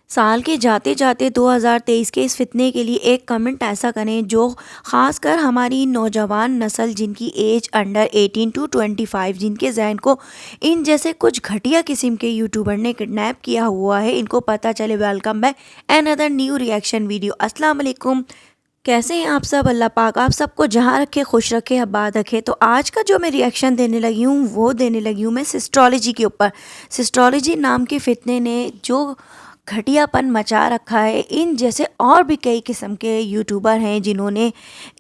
साल के जाते जाते 2023 के इस फितने के लिए एक कमेंट ऐसा करें जो ख़ास कर हमारी नौजवान नस्ल जिनकी एज अंडर 18 टू 25, जिनके जहन को इन जैसे कुछ घटिया किस्म के यूट्यूबर ने किडनैप किया हुआ है, इनको पता चले। Welcome back another new reaction video. अस्सलाम वालेकुम, कैसे हैं आप सब? अल्लाह पाक आप सबको जहाँ रखे खुश रखे, आबाद रखे। तो आज का जो मैं रिएक्शन देने लगी हूँ वो देने लगी हूँ मैं सिस्ट्रोलॉजी के ऊपर। सिस्ट्रोलॉजी नाम के फितने ने जो घटियापन मचा रखा है, इन जैसे और भी कई किस्म के यूट्यूबर हैं जिन्होंने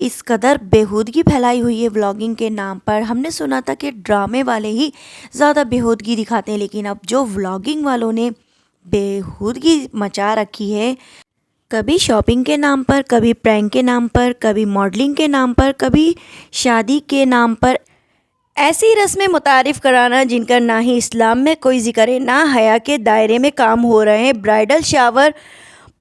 इस कदर बेहूदगी फैलाई हुई है व्लॉगिंग के नाम पर। हमने सुना था कि ड्रामे वाले ही ज़्यादा बेहूदगी दिखाते हैं, लेकिन अब जो व्लॉगिंग वालों ने बेहूदगी मचा रखी है, कभी शॉपिंग के नाम पर, कभी प्रैंक के नाम पर, कभी मॉडलिंग के नाम पर, कभी शादी के नाम पर, ऐसी रस्में मुतारिफ़ कराना जिनका ना ही इस्लाम में कोई ज़िक्र है, ना हया के दायरे में काम हो रहे हैं। ब्राइडल शावर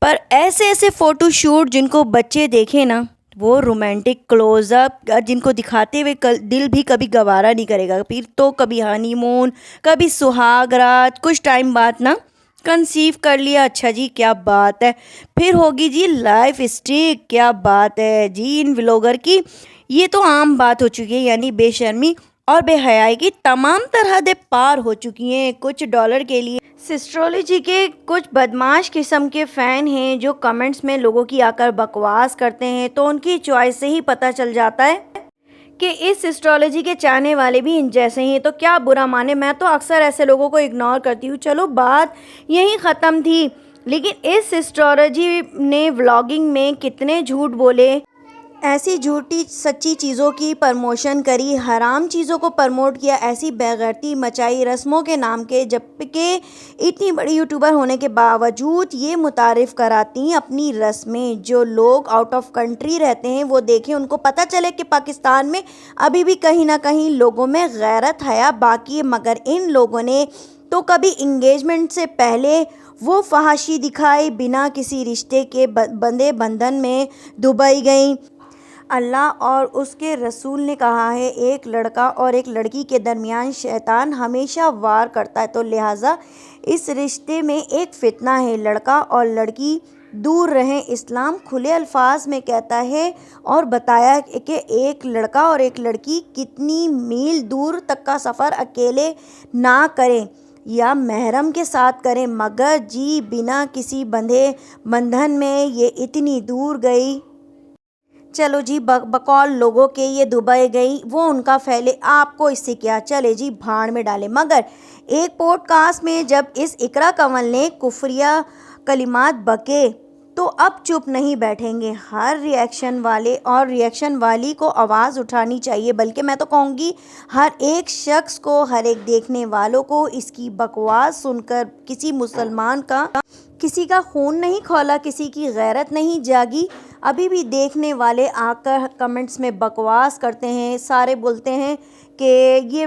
पर ऐसे ऐसे फ़ोटो शूट जिनको बच्चे देखें ना, वो रोमांटिक क्लोज़अप जिनको दिखाते हुए दिल भी कभी गवारा नहीं करेगा। फिर तो कभी हनीमून, कभी सुहाग रात, कुछ टाइम बाद ना कंसीव कर लिया, अच्छा जी क्या बात है। फिर होगी जी लाइफ स्टिक, क्या बात है जी इन व्लॉगर की। ये तो आम बात हो चुकी है, यानी बेशर्मी और बेहयाई की तमाम तरहदें पार हो चुकी हैं कुछ डॉलर के लिए। सिस्ट्रोलॉजी के कुछ बदमाश किस्म के फ़ैन हैं जो कमेंट्स में लोगों की आकर बकवास करते हैं, तो उनकी चॉइस से ही पता चल जाता है कि इस एस्ट्रोलॉजी के चाहने वाले भी इन जैसे ही हैं। तो क्या बुरा माने, मैं तो अक्सर ऐसे लोगों को इग्नोर करती हूँ, चलो बात यहीं ख़त्म थी। लेकिन इस एस्ट्रोलॉजी ने व्लॉगिंग में कितने झूठ बोले, ऐसी झूठी सच्ची चीज़ों की प्रमोशन करी, हराम चीज़ों को प्रमोट किया, ऐसी बेगैरती मचाई रस्मों के नाम के, जबकि इतनी बड़ी यूट्यूबर होने के बावजूद ये मुतारिफ़ कराती अपनी रस्में। जो लोग आउट ऑफ कंट्री रहते हैं वो देखें, उनको पता चले कि पाकिस्तान में अभी भी कहीं ना कहीं लोगों में गैरत हया बाकी है। मगर इन लोगों ने तो कभी इंगेजमेंट से पहले वो फहाशी दिखाई, बिना किसी रिश्ते के बंधे बंधन में दुबई गई। अल्लाह और उसके रसूल ने कहा है एक लड़का और एक लड़की के दरमियान शैतान हमेशा वार करता है, तो लिहाजा इस रिश्ते में एक फितना है, लड़का और लड़की दूर रहें। इस्लाम खुले अल्फाज में कहता है और बताया कि एक लड़का और एक लड़की कितनी मील दूर तक का सफ़र अकेले ना करें या महरम के साथ करें, मगर जी बिना किसी बंधे बंधन में ये इतनी दूर गई। चलो जी बकौल लोगों के ये दुबई गई, वो उनका फैले, आपको इससे क्या, चले जी भाड़ में डाले। मगर एक पॉडकास्ट में जब इस इकरा कंवल ने कुफरिया कलिमात बके तो अब चुप नहीं बैठेंगे। हर रिएक्शन वाले और रिएक्शन वाली को आवाज़ उठानी चाहिए, बल्कि मैं तो कहूँगी हर एक शख्स को, हर एक देखने वालों को इसकी बकवास सुनकर किसी मुसलमान का किसी का खून नहीं खौला, किसी की गैरत नहीं जागी। अभी भी देखने वाले आकर कमेंट्स में बकवास करते हैं, सारे बोलते हैं कि ये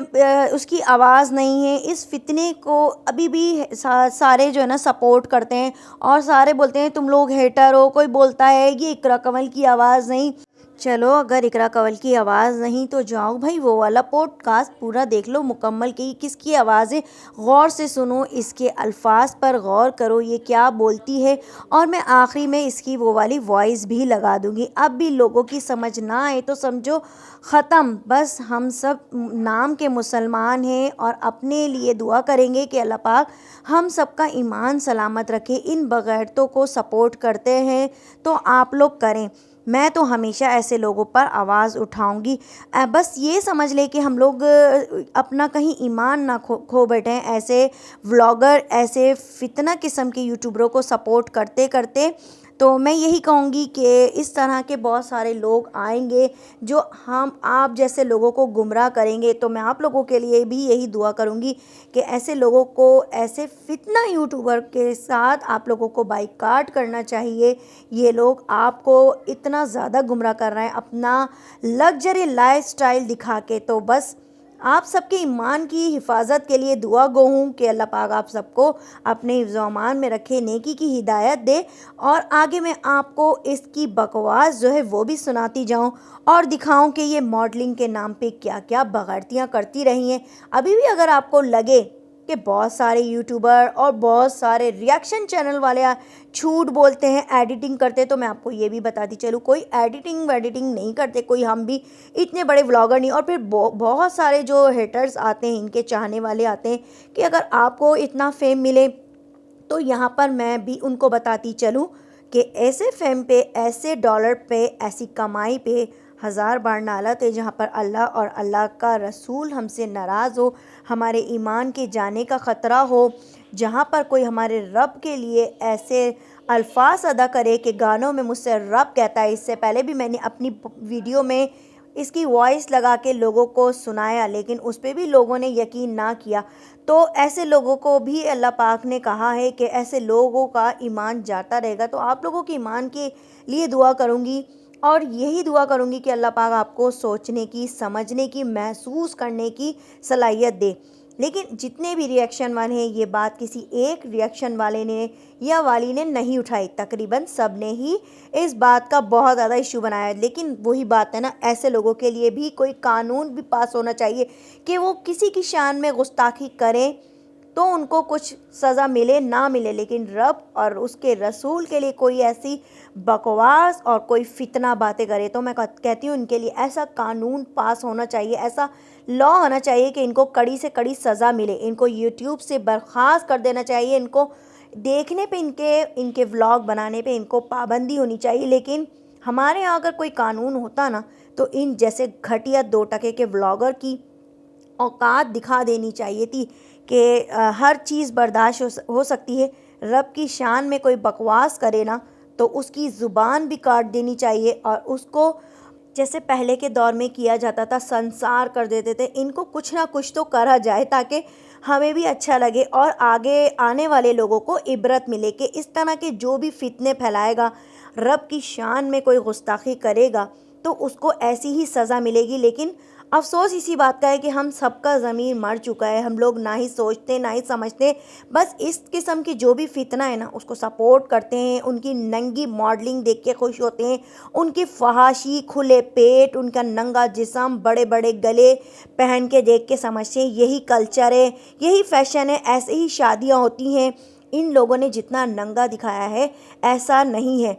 उसकी आवाज़ नहीं है। इस फितने को अभी भी सारे जो है ना सपोर्ट करते हैं और सारे बोलते हैं तुम लोग हेटर हो। कोई बोलता है ये इकरा कंवल की आवाज़ नहीं। चलो अगर इकरा कंवल की आवाज़ नहीं तो जाओ भाई वो वाला पॉडकास्ट पूरा देख लो मुकम्मल, की किसकी आवाज़ है, गौर से सुनो, इसके अल्फाज पर गौर करो ये क्या बोलती है, और मैं आखिरी में इसकी वो वाली वॉइस भी लगा दूंगी। अब भी लोगों की समझ ना आए तो समझो ख़त्म, बस हम सब नाम के मुसलमान हैं और अपने लिए दुआ करेंगे कि अल्लाह पाक हम सबका ईमान सलामत रखे। इन बगैरतों को सपोर्ट करते हैं तो आप लोग करें, मैं तो हमेशा ऐसे लोगों पर आवाज़ उठाऊंगी। बस ये समझ ले कि हम लोग अपना कहीं ईमान ना खो बैठें ऐसे व्लॉगर, ऐसे फितना किस्म के यूट्यूबरों को सपोर्ट करते करते। तो मैं यही कहूँगी कि इस तरह के बहुत सारे लोग आएंगे जो हम आप जैसे लोगों को गुमराह करेंगे। तो मैं आप लोगों के लिए भी यही दुआ करूँगी कि ऐसे लोगों को, ऐसे फितना यूट्यूबर के साथ आप लोगों को बाइकाट करना चाहिए। ये लोग आपको इतना ज़्यादा गुमराह कर रहे हैं अपना लग्जरी लाइफस्टाइल दिखा के। तो बस आप सबके ईमान की हिफाजत के लिए दुआ गो हूँ कि अल्लाह पाक आप सबको अपने हिफ्ज़-ओ-अमान में रखे, नेकी की हिदायत दे, और आगे मैं आपको इसकी बकवास जो है वो भी सुनाती जाऊँ और दिखाऊँ कि ये मॉडलिंग के नाम पे क्या क्या बगैरतियाँ करती रही हैं। अभी भी अगर आपको लगे کہ بہت سارے یوٹیوبر اور بہت سارے ریئیکشن چینل والے جھوٹ بولتے ہیں، ایڈیٹنگ کرتے. تو میں آپ کو یہ بھی بتاتی چلوں کوئی ایڈیٹنگ نہیں کرتے، کوئی ہم بھی اتنے بڑے ولاگر نہیں. اور پھر بہت سارے جو ہیٹرز آتے ہیں، ان کے چاہنے والے آتے ہیں کہ اگر آپ کو اتنا فیم ملے تو یہاں پر میں بھی ان کو بتاتی چلوں کہ ایسے فیم پہ، ایسے ڈالر پہ، ایسی کمائی پہ 1000 بار نعلت ہے جہاں پر اللہ اور اللہ کا رسول ہم سے ناراض ہو، ہمارے ایمان کے جانے کا خطرہ ہو، جہاں پر کوئی ہمارے رب کے لیے ایسے الفاظ ادا کرے کہ گانوں میں مجھ سے رب کہتا ہے. اس سے پہلے بھی میں نے اپنی ویڈیو میں اس کی وائس لگا کے لوگوں کو سنایا، لیکن اس پہ بھی لوگوں نے یقین نہ کیا. تو ایسے لوگوں کو بھی اللہ پاک نے کہا ہے کہ ایسے لوگوں کا ایمان جاتا رہے گا. تو آپ لوگوں کے ایمان کے لیے دعا کروں گی، اور یہی دعا کروں گی کہ اللہ پاک آپ کو سوچنے کی، سمجھنے کی، محسوس کرنے کی صلاحیت دے. لیکن جتنے بھی ریئیکشن والے ہیں، یہ بات کسی ایک ریئیکشن والے نے یا والی نے نہیں اٹھائی، تقریباً سب نے ہی اس بات کا بہت زیادہ ایشو بنایا ہے. لیکن وہی بات ہے نا، ایسے لوگوں کے لیے بھی کوئی قانون بھی پاس ہونا چاہیے کہ وہ کسی کی شان میں گستاخی کریں تو ان کو کچھ سزا ملے نہ ملے، لیکن رب اور اس کے رسول کے لیے کوئی ایسی بکواس اور کوئی فتنہ باتیں کرے تو میں کہتی ہوں ان کے لیے ایسا قانون پاس ہونا چاہیے، ایسا لا ہونا چاہیے کہ ان کو کڑی سے کڑی سزا ملے. ان کو یوٹیوب سے برخاست کر دینا چاہیے، ان کو دیکھنے پہ، ان کے ولاگ بنانے پہ ان کو پابندی ہونی چاہیے. لیکن ہمارے یہاں اگر کوئی قانون ہوتا نا تو ان جیسے گھٹیا 2 ٹکے کے ولاگر کی اوقات دکھا دینی چاہیے تھی کہ ہر چیز برداشت ہو سکتی ہے. رب کی شان میں کوئی بکواس کرے نا تو اس کی زبان بھی کاٹ دینی چاہیے، اور اس کو جیسے پہلے کے دور میں کیا جاتا تھا سنسار کر دیتے تھے. ان کو کچھ نہ کچھ تو کرا جائے تاکہ ہمیں بھی اچھا لگے اور آگے آنے والے لوگوں کو عبرت ملے کہ اس طرح کے جو بھی فتنے پھیلائے گا، رب کی شان میں کوئی گستاخی کرے گا تو اس کو ایسی ہی سزا ملے گی. لیکن افسوس اسی بات کا ہے کہ ہم سب کا ضمیر مر چکا ہے، ہم لوگ نہ ہی سوچتے نہ ہی سمجھتے، بس اس قسم کی جو بھی فتنہ ہے نا اس کو سپورٹ کرتے ہیں. ان کی ننگی ماڈلنگ دیکھ کے خوش ہوتے ہیں، ان کی فحاشی، کھلے پیٹ، ان کا ننگا جسم، بڑے بڑے گلے پہن کے دیکھ کے سمجھتے ہیں یہی کلچر ہے، یہی فیشن ہے، ایسے ہی شادیاں ہوتی ہیں. ان لوگوں نے جتنا ننگا دکھایا ہے ایسا نہیں ہے.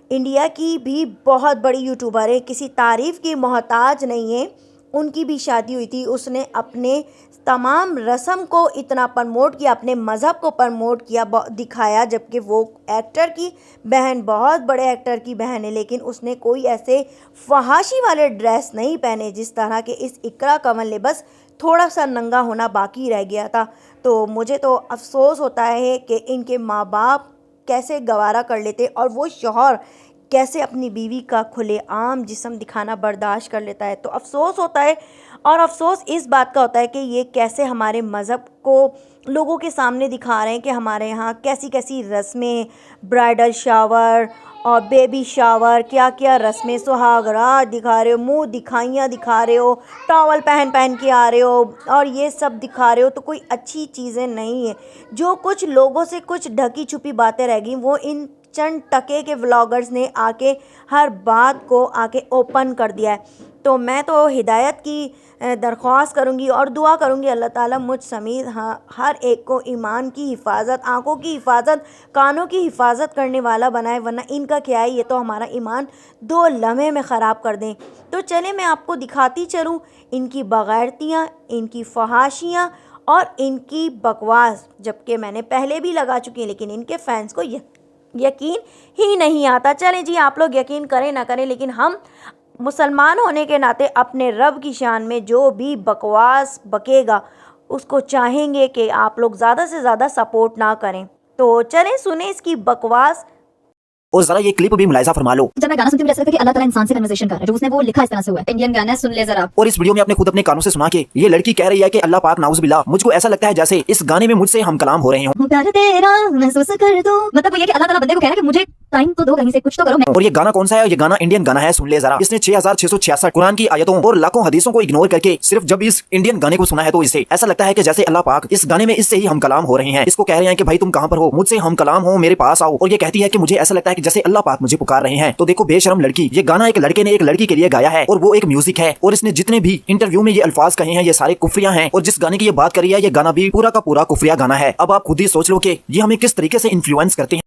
انڈیا کی بھی بہت بڑی یوٹیوبر ہے، کسی تعریف کی محتاج نہیں ہے. ان کی بھی شادی ہوئی تھی، اس نے اپنے تمام رسم کو اتنا پرموٹ کیا، اپنے مذہب کو پرموٹ کیا، دکھایا، جبکہ وہ ایکٹر کی بہن، بہت بڑے ایکٹر کی بہن ہے. لیکن اس نے کوئی ایسے فحاشی والے ڈریس نہیں پہنے جس طرح کہ اس اقرا کنول نے بس تھوڑا سا ننگا ہونا باقی رہ گیا تھا. تو مجھے تو افسوس ہوتا ہے کہ ان کے ماں باپ کیسے گوارا کر لیتے اور وہ شوہر کیسے اپنی بیوی کا کھلے عام جسم دکھانا برداشت کر لیتا ہے. تو افسوس ہوتا ہے، اور افسوس اس بات کا ہوتا ہے کہ یہ کیسے ہمارے مذہب کو لوگوں کے سامنے دکھا رہے ہیں کہ ہمارے یہاں کیسی کیسی رسمیں، برائڈل شاور اور بیبی شاور، کیا کیا رسمیں، سہاگ رات دکھا رہے ہو، منہ دکھائیاں دکھا رہے ہو، ٹاول پہن کے آ رہے ہو اور یہ سب دکھا رہے ہو. تو کوئی اچھی چیزیں نہیں ہیں. جو کچھ لوگوں سے کچھ ڈھکی چھپی باتیں رہ گئیں وہ ان چند ٹکے کے ولاگرز نے آ کے ہر بات کو آ کے اوپن کر دیا ہے. تو میں تو ہدایت کی درخواست کروں گی اور دعا کروں گی اللہ تعالیٰ مجھ سمیت ہر ایک کو ایمان کی حفاظت، آنکھوں کی حفاظت، کانوں کی حفاظت کرنے والا بنائے، ورنہ ان کا کیا ہے، یہ تو ہمارا ایمان 2 لمحے میں خراب کر دیں. تو چلیں میں آپ کو دکھاتی چلوں ان کی بغیرتیاں، ان کی فحاشیاں اور ان کی بکواس، جبکہ میں نے پہلے بھی لگا چکی ہیں لیکن ان کے فینس کو یقین ہی نہیں آتا. چلیں جی، آپ لوگ یقین کریں نہ کریں، لیکن ہم مسلمان ہونے کے ناطے اپنے رب کی شان میں جو بھی بکواس بکے گا اس کو چاہیں گے کہ آپ لوگ زیادہ سے زیادہ سپورٹ نہ کریں. تو چلیں سنیں اس کی بکواس. اور ذرا یہ کلپ بھی ملاحظہ فرما لو. جب میں گانا سنتی ہوں ایسا لگتا ہے کہ اللہ تعالیٰ انسان سے کنورسیشن کر رہا ہے، جو اس نے وہ لکھا اس طرح سے ہوا ہے. انڈین گانا سن لے ذرا. اور اس ویڈیو میں آپ نے خود اپنے کانوں سے سنا کہ یہ لڑکی کہہ رہی ہے کہ اللہ پاک نعوذ باللہ، مجھ کو ایسا لگتا ہے جیسے اس گانے میں مجھ سے ہم کلام ہو رہے ہوں. پیار تیرا محسوس کر دو، مطلب وہ یہ کہ اللہ تعالیٰ بندے کو کہہ رہا ہے کہ مجھے टाइम तो दो कहीं से, कुछ तो करो। मैं और ये गाना कौन सा है? ये गाना इंडियन गाना है, सुन ले जरा। इसने 6666 कुरान की आयतों और लाखों हदीसों को इग्नोर करके सिर्फ जब इस इंडियन गाने को सुना है तो इसे ऐसा लगता है कि जैसे अल्लाह पाक इस गाने में इससे ही हम कलाम हो रहे हैं। इसको कह रहे हैं कि भाई तुम कहाँ पर हो, मुझसे हम कलाम हो, मेरे पास आओ। और ये कहती है कि मुझे ऐसा लगता है कि जैसे अल्लाह पाक मुझे पुकार रहे हैं। तो देखो बेशरम लड़की, ये गाना एक लड़के ने एक लड़की के लिए गाया है और वो एक म्यूजिक है। और इसने जितने भी इंटरव्यू में ये अल्फाज कहे हैं ये सारे कुफरिया हैं। और जिस गाने की ये बात करी है ये गाना भी पूरा का पूरा कुफरिया गाना है। अब आप खुद ही सोच लो कि ये हमें किस तरीके से इन्फ्लुएंस करते हैं।